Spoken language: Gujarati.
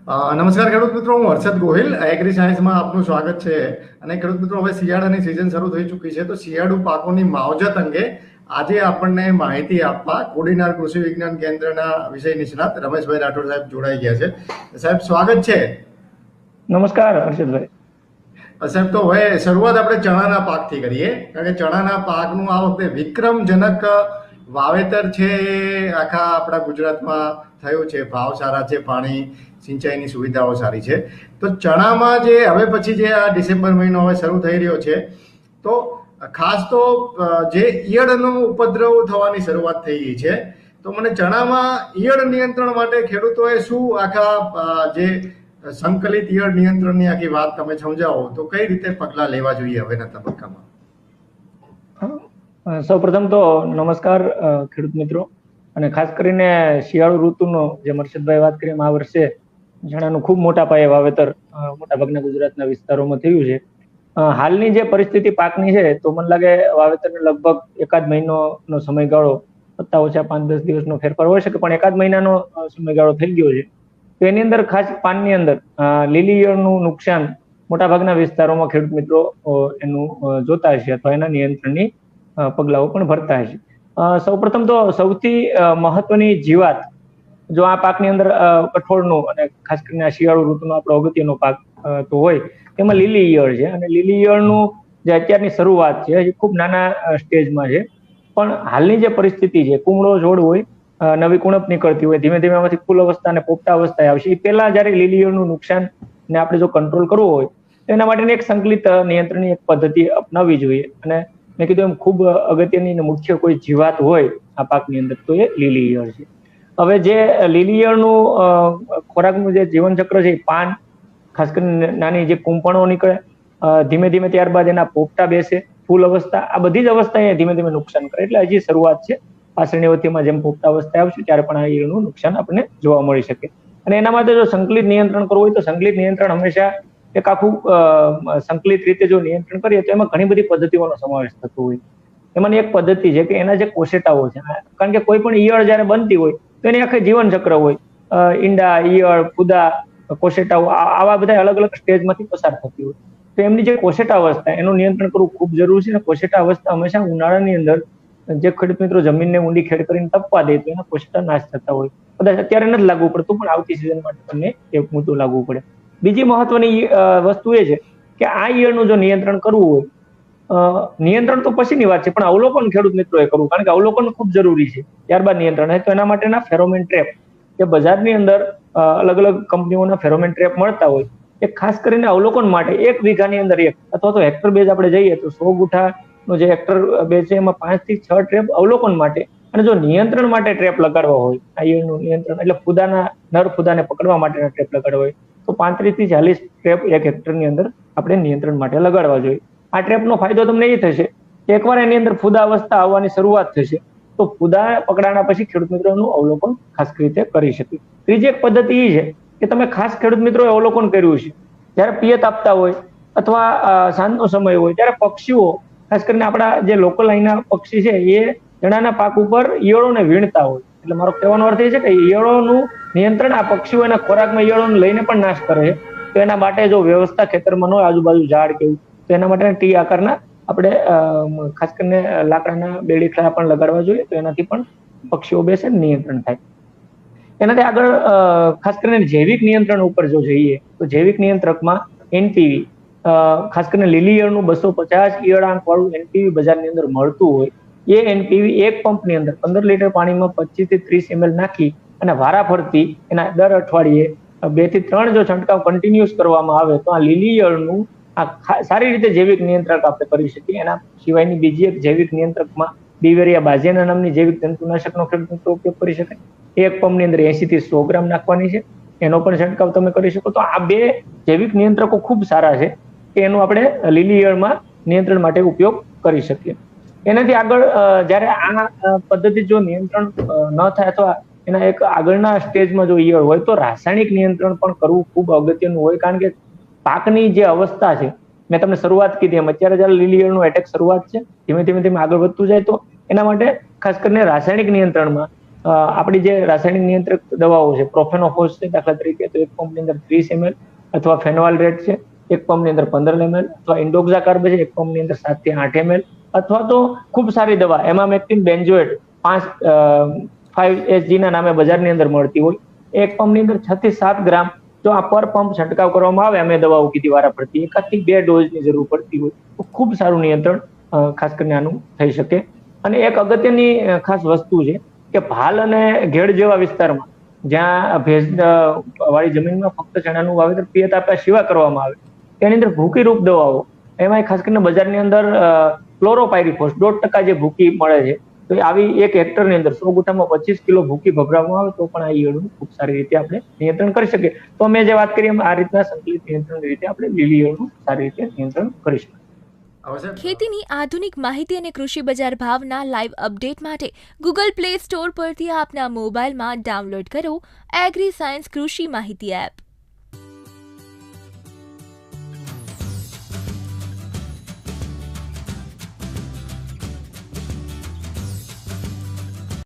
નમસ્કાર ખેડૂત મિત્રો, હું હર્ષદ ગોહિલ એગ્રી સાયન્સમાં આપનું સ્વાગત છે. અને ખેડૂત મિત્રો, હવે શિયાળાની સિઝન શરૂ થઈ ચૂકી છે, તો શિયાળુ પાકોની માવજત અંગે આજે આપણને માહિતી આપવા કોડીનાર કૃષિ વિજ્ઞાન કેન્દ્રના વિષય નિષ્ણાત રમેશભાઈ રાઠોડ સાહેબ જોડાઈ ગયા છે. સાહેબ, સ્વાગત છે. નમસ્કાર હર્ષદભાઈ. સાહેબ, તો હવે શરૂઆત આપણે ચણાના પાકથી કરીએ, કારણ કે ચણાના પાકનું આ વખતે વિક્રમજનક વાવેતર છે એ આખા આપણા ગુજરાતમાં થયું છે. ભાવ સારા છે, પાણી સિંચાઈની સુવિધાઓ સારી છે. તો ચણામાં જે હવે પછી જે આ ડિસેમ્બર મહિનો હવે શરૂ થઈ રહ્યો છે, તો ખાસ તો જે ઈયળનો ઉપદ્રવ થવાની શરૂઆત થઈ ગઈ છે, તો મને ચણામાં ઈયળ નિયંત્રણ માટે ખેડૂતોએ શું આખા જે સંકલિત ઈયળ નિયંત્રણની આખી વાત તમે સમજાવો તો કઈ રીતે પગલાં લેવા જોઈએ હવેના તબક્કામાં? સૌપ્રથમ તો નમસ્કાર ખેડૂત મિત્રો, અને ખાસ કરીને શિયાળુ ઋતુનો જે હર્ષદભાઈ વાત કરી, આ વર્ષે ચણાનું ખૂબ મોટા પાયે વાવેતર મોટાભાગના ગુજરાતના વિસ્તારોમાં થયું છે. હાલની જે પરિસ્થિતિ પાકની છે, તો મને લાગે વાવેતરને લગભગ એકાદ મહિનાનો સમયગાળો, ઓછા ઓછા 5-10 દિવસનો ફેરફાર હોઈ શકે, પણ એકાદ મહિનાનો સમયગાળો થઈ ગયો છે. તો એની અંદર ખાસ પાનની અંદર લીલી ઈયળનું નુકસાન મોટાભાગના વિસ્તારોમાં ખેડૂત મિત્રો એનું જોતા હશે અથવા એના નિયંત્રણની પગલાઓ પણ ભરતા હશે. સૌપ્રથમ તો સૌથી મહત્વની જીવાત જો આ પાકની અંદર કઠોળનું અને ખાસ કરીને આ શિયાળુ ઋતુનો આપણો અગત્યનો પાક તો હોય, તેમાં લીલી ઈયળ છે. અને લીલી ઈયળનું જે અત્યારની શરૂઆત છે એ ખૂબ નાના સ્ટેજમાં છે, પણ હાલની જે પરિસ્થિતિ છે, કુમળો છોડ હોય, નવી કુણપ નીકળતી હોય, ધીમે ધીમે આમાંથી ફૂલ અવસ્થા અને પોપટા અવસ્થાએ આવશે. એ પહેલા જયારે લીલી ઈયળનું નુકસાન ને આપણે જો કંટ્રોલ કરવો હોય તો એના માટેની એક સંકલિત નિયંત્રણની એક પદ્ધતિ અપનાવવી જોઈએ. અને મેં કીધું એમ ખૂબ અગત્યની અને મુખ્ય કોઈ જીવાત હોય આ પાકની અંદર તો એ લીલી ઈયળ છે. હવે જે લીલી ઈયળનું ખોરાકનું જે જીવન ચક્ર છે, પાન ખાસ કરીને નાની જે કુંપણો નીકળે, ધીમે ધીમે ત્યારબાદ એના પોપટા બેસે, ફૂલ અવસ્થા, આ બધી જ અવસ્થા એ ધીમે ધીમે નુકસાન કરે. એટલે હજી શરૂઆત છે. પાછળની અવધિમાં જેમ પોપટા અવસ્થા આવશે ત્યારે પણ આ ઈયળનું નુકસાન આપણને જોવા મળી શકે. અને એના માટે જો સંકલિત નિયંત્રણ કરવું હોય તો સંકલિત નિયંત્રણ હંમેશા એક આખું સંકલિત રીતે જો નિયંત્રણ કરીએ તો એમાં ઘણી બધી પદ્ધતિઓનો સમાવેશ થતો હોય. એમાંની એક પદ્ધતિ છે કે એના જે કોશેટાઓ છે, કારણ કે કોઈ પણ ઈયળ જયારે બનતી હોય તો એની આખી જીવન ચક્ર હોય, ઈંડા, ઈયળ, ફૂદા, કોશેટાઓ, આવા બધા અલગ અલગ સ્ટેજમાંથી પસાર થતી હોય. તો એમની જે કોશેટા અવસ્થા એનું નિયંત્રણ કરવું ખૂબ જરૂરી છે. અને કોશેટા અવસ્થા હંમેશા ઉનાળાની અંદર જે ખેડૂત મિત્રો જમીનને ઊંડી ખેડ કરીને તપવા દે તો એના કોશેટા નાશ થતા હોય. કદાચ અત્યારે નથી લાગુ પડતું, પણ આવતી સિઝન માટે તમને એક મુદ્દો લાગુ પડે. બીજી મહત્વની વસ્તુ એ છે કે આ ઈયળનું જો નિયંત્રણ કરવું હોય, નિયંત્રણ તો પછીની વાત છે, પણ અવલોકન ખેડૂત મિત્રોએ કરવું, કારણ કે અવલોકન ખૂબ જરૂરી છે. ત્યારબાદ નિયંત્રણ. તો એના માટેના ફેરોમેન ટ્રેપ, જે બજારની અંદર અલગ અલગ કંપનીઓના ફેરોમેન ટ્રેપ મળતા હોય, એ ખાસ કરીને અવલોકન માટે 1 વીઘાની અંદર 1 અથવા તો હેક્ટર બેઝ આપણે જઈએ તો 100 ગુઠાનો જે હેક્ટર બેઝ છે એમાં 5 થી 6 ટ્રેપ અવલોકન માટે. અને જો નિયંત્રણ માટે ટ્રેપ લગાડવા હોય, આ ઈયળનું નિયંત્રણ એટલે ફૂદાના નર ફૂદાને પકડવા માટેના ટ્રેપ લગાડવા હોય તો 35 થી 40 ટ્રેપ 1 હેક્ટરની અંદર આપણે નિયંત્રણ માટે લગાડવા જોઈએ. આ ટ્રેપનો ફાયદો તમને એ થશે કે એકવાર એની અંદર ફૂદા અવસ્થા આવવાની શરૂઆત થશે તો ફૂદા પકડાના પછી ખેડૂત મિત્રોનું અવલોકન ખાસ રીતે કરી શકે. ત્રીજી એક પદ્ધતિ એ છે કે તમે ખાસ ખેડૂત મિત્રોએ અવલોકન કર્યું છે, જ્યારે પિયત આપતા હોય અથવા સાંજનો સમય હોય ત્યારે પક્ષીઓ, ખાસ કરીને આપણા જે લોકલ અહીંના પક્ષી છે, એ ચણાના પાક ઉપર ઈયળોને વીણતા હોય. એટલે મારો કહેવાનો અર્થ એ છે કે ઈયળોનું નિયંત્રણ આ પક્ષીઓ એના ખોરાકમાં ઈયળોને લઈને પણ નાશ કરે છે. તો એના માટે જો વ્યવસ્થા ખેતરમાં ન હોય, આજુબાજુ ઝાડ કેવું, તો એના માટે ટી આકારના આપણે ખાસ કરીને લાકડાના બેડીખલા પણ લગાડવા જોઈએ. તો એનાથી પણ પક્ષીઓ બેસે, નિયંત્રણ થાય. એનાથી આગળ ખાસ કરીને જૈવિક નિયંત્રણ ઉપર જો જઈએ તો જૈવિક નિયંત્રકમાં એનપીવી, ખાસ કરીને લીલી ઈયળનું 250 ઈયળ આંક વાળું એનપીવી બજારની અંદર મળતું હોય. એ એનપીવી એક પંપની અંદર 15 લીટર પાણીમાં 25 થી 30 ml નાખી અને વારાફરતી એના દર અઠવાડિયે 2 થી 3 જો છંટકાવ કન્ટિન્યુઅસ કરવામાં આવે તો આ લીલી ઈયળનું સારી રીતે જૈવિક નિયંત્રક આપણે કરી શકીએ. એના સિવાયની બીજી એક જૈવિક નિયંત્રકમાં બીવેરિયા બાઝિયાના નામની જૈવિક જંતુનાશકનો ખેડૂત ઉપયોગ કરી શકાય. એક પંપની અંદર 80 થી 100 ગ્રામ નાખવાની છે, એનો પણ છંટકાવ તમે કરી શકો. તો આ 2 જૈવિક નિયંત્રકો ખૂબ સારા છે કે એનું આપણે લીલી ઈયળમાં નિયંત્રણ માટે ઉપયોગ કરી શકીએ. એનાથી આગળ જ્યારે આ પદ્ધતિ જો નિયંત્રણ ન થાય અથવા એના એક આગળના સ્ટેજમાં જો ઈયળ હોય તો રાસાયણિક નિયંત્રણ પણ કરવું ખૂબ અગત્યનું હોય. કારણ કે પાકની જે અવસ્થા છે, મેં તમને શરૂઆત કીધી એમ, અત્યારે જ્યારે લીલી ઈયળનું એટેક શરૂઆત છે, ધીમે ધીમે આગળ વધતું જાય તો એના માટે ખાસ કરીને રાસાયણિક નિયંત્રણમાં આપણી જે રાસાયણિક નિયંત્રક દવાઓ છે, પ્રોફેનોફોસ છે દાખલા તરીકે, તો એક પંપની અંદર 30 ml, અથવા ફેનોવાલરેટ છે એક પંપની અંદર 15 ml, અથવા ઇન્ડોક્ઝાકાર્બ છે એક પંપની અંદર 7 થી 8 ml, અથવા તો ખૂબ સારી દવા એમામેક્ટિન બેન્ઝોએટ 5 SG ના નામે બજારની અંદર મળતી હોય, એક પંપની અંદર 6 થી 7 ગ્રામ જો આ પર પંપ છંટકાવ કરવામાં આવે, અમે દવાઓ કીધી વારા પડતી 1 થી 2 ડોઝની જરૂર પડતી હોય, તો ખૂબ સારું નિયંત્રણ ખાસ કરીને આનું થઈ શકે. અને એક અગત્યની ખાસ વસ્તુ છે કે ભાલ અને ઘેડ જેવા વિસ્તારમાં જ્યાં ભેજ વાળી જમીનમાં ફક્ત ચણાનું વાવેતર પિયત આપ્યા સિવાય કરવામાં આવે, તેની અંદર ભૂકી રૂપ દવાઓ, એમાં ખાસ કરીને બજારની અંદર ક્લોરોપાયરીફોસ 0.5% જે ભૂકી મળે છે, તો આવી 1 હેક્ટરની અંદર 100 ગુંઠામાં 25 કિલો ભૂકી ભભરાવવામાં આવે તો પણ આ ઈયળનું ખૂબ સારી રીતે આપણે નિયંત્રણ કરી શકીએ. તો અમે જે વાત કરીએ આ રીતના સંકલિત નિયંત્રણ રીતે આપણે લીલી ઈયળનું સારી રીતે નિયંત્રણ કરી શકીએ. ખેતીની આધુનિક માહિતી અને કૃષિ બજાર ભાવના લાઈવ અપડેટ માટે ગૂગલ પ્લે સ્ટોર પરથી આપના મોબાઈલમાં ડાઉનલોડ કરો એગ્રી સાયન્સ કૃષિ માહિતી એપ.